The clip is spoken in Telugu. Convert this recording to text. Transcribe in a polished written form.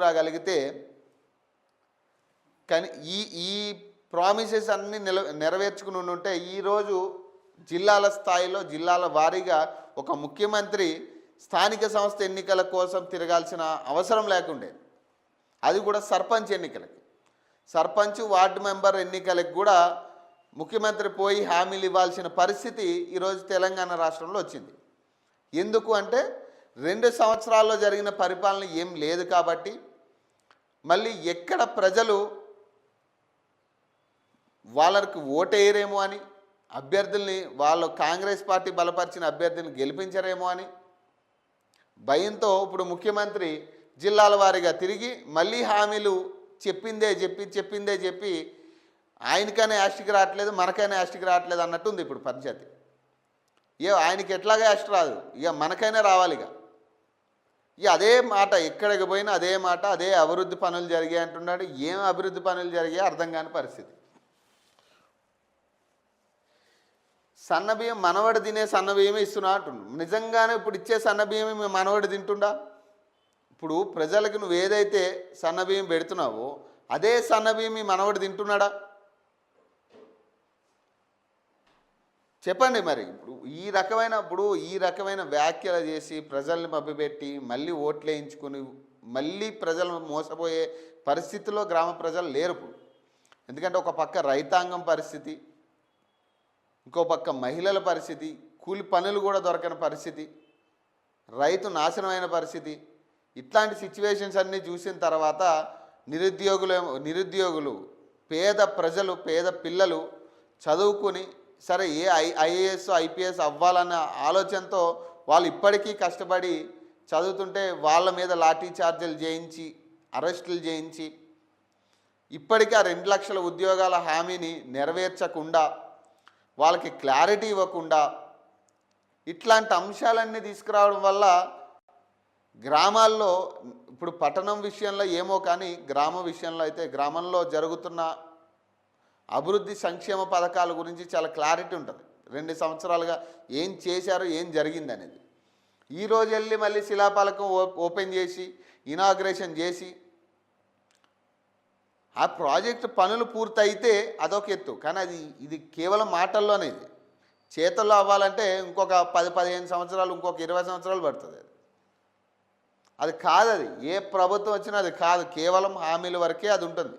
రాగలిగితే కానీ ఈ ఈ ప్రామిసెస్ అన్నీ నెరవేర్చుకుని ఉంటే ఈరోజు జిల్లాల స్థాయిలో జిల్లాల వారీగా ఒక ముఖ్యమంత్రి స్థానిక సంస్థ ఎన్నికల కోసం తిరగాల్సిన అవసరం లేకుండేది. అది కూడా సర్పంచ్ ఎన్నికలకి, సర్పంచ్ వార్డు మెంబర్ ఎన్నికలకు కూడా ముఖ్యమంత్రి పోయి హామీలు ఇవ్వాల్సిన పరిస్థితి ఈరోజు తెలంగాణ రాష్ట్రంలో వచ్చింది. ఎందుకు అంటే 2 సంవత్సరాల్లో జరిగిన పరిపాలన ఏం లేదు కాబట్టి, మళ్ళీ ఎక్కడ ప్రజలు వాళ్ళకి ఓటేయరేమో అని, అభ్యర్థుల్ని వాళ్ళు కాంగ్రెస్ పార్టీ బలపరిచిన అభ్యర్థుల్ని గెలిపించరేమో అని భయంతో ఇప్పుడు ముఖ్యమంత్రి జిల్లాల వారీగా తిరిగి మళ్ళీ హామీలు చెప్పిందే చెప్పి ఆయనకైనా యాస్టిక్ రావట్లేదు, మనకైనా యాస్టిక్ రావట్లేదు అన్నట్టుంది ఇప్పుడు పరిస్థితి. ఆయనకి ఎట్లాగా యాస్ట్ రాదు, ఇక మనకైనా రావాలి. ఇక అదే మాట, ఎక్కడికి పోయినా అదే మాట, అదే అభివృద్ధి పనులు జరిగాయి అంటున్నాడు. ఏం అభివృద్ధి పనులు జరిగాయి అర్థం కాని పరిస్థితి. సన్నబియ్యం మనవడు తినే సన్నబియ్యమే ఇస్తున్నా అంటున్నాడు. నిజంగానే ఇప్పుడు ఇచ్చే సన్నబియ్యమే మీ మనవడు తింటుండా? ఇప్పుడు ప్రజలకు నువ్వు ఏదైతే సన్నబియ్యం పెడుతున్నావో అదే సన్నబియ్యం మీ మనవడు తింటున్నాడా? చెప్పండి. మరి ఇప్పుడు ఈ రకమైన వ్యాఖ్యలు చేసి ప్రజల్ని మభ్యపెట్టి మళ్ళీ ఓట్లు వేయించుకొని మళ్ళీ ప్రజలు మోసపోయే పరిస్థితిలో గ్రామ ప్రజలు లేరు ఇప్పుడు. ఎందుకంటే ఒక పక్క రైతాంగం పరిస్థితి, ఇంకో పక్క మహిళల పరిస్థితి, కూలి పనులు కూడా దొరకని పరిస్థితి, రైతు నాశనమైన పరిస్థితి. ఇట్లాంటి సిచ్యువేషన్స్ అన్నీ చూసిన తర్వాత నిరుద్యోగులు పేద ప్రజలు, పేద పిల్లలు చదువుకొని సరే ఏ ఐఏఎస్ ఐపీఎస్ అవ్వాలన్న ఆలోచనతో వాళ్ళు ఇప్పటికీ కష్టపడి చదువుతుంటే వాళ్ళ మీద లాఠీ చార్జీలు చేయించి అరెస్టులు చేయించి ఇప్పటికీ ఆ 2 లక్షల ఉద్యోగాల హామీని నెరవేర్చకుండా, వాళ్ళకి క్లారిటీ ఇవ్వకుండా ఇట్లాంటి అంశాలన్నీ తీసుకురావడం వల్ల గ్రామాల్లో ఇప్పుడు పట్టణం విషయంలో ఏమో కానీ గ్రామ విషయంలో అయితే గ్రామంలో జరుగుతున్న అభివృద్ధి సంక్షేమ పథకాల గురించి చాలా క్లారిటీ ఉంటుంది. 2 సంవత్సరాలుగా ఏం చేశారో ఏం జరిగింది అనేది. ఈరోజు వెళ్ళి మళ్ళీ శిలాఫలకం ఓపెన్ చేసి ఇనాగ్రేషన్ చేసి ఆ ప్రాజెక్టు పనులు పూర్తయితే అదొక ఎత్తు, కానీ ఇది కేవలం మాటల్లోనే. ఇది చేతల్లో అవ్వాలంటే ఇంకొక 10-15 సంవత్సరాలు, ఇంకొక 20 సంవత్సరాలు పడుతుంది. అది కాదు, అది ఏ ప్రభుత్వం వచ్చినా అది కాదు, కేవలం హామీల వరకే అది ఉంటుంది.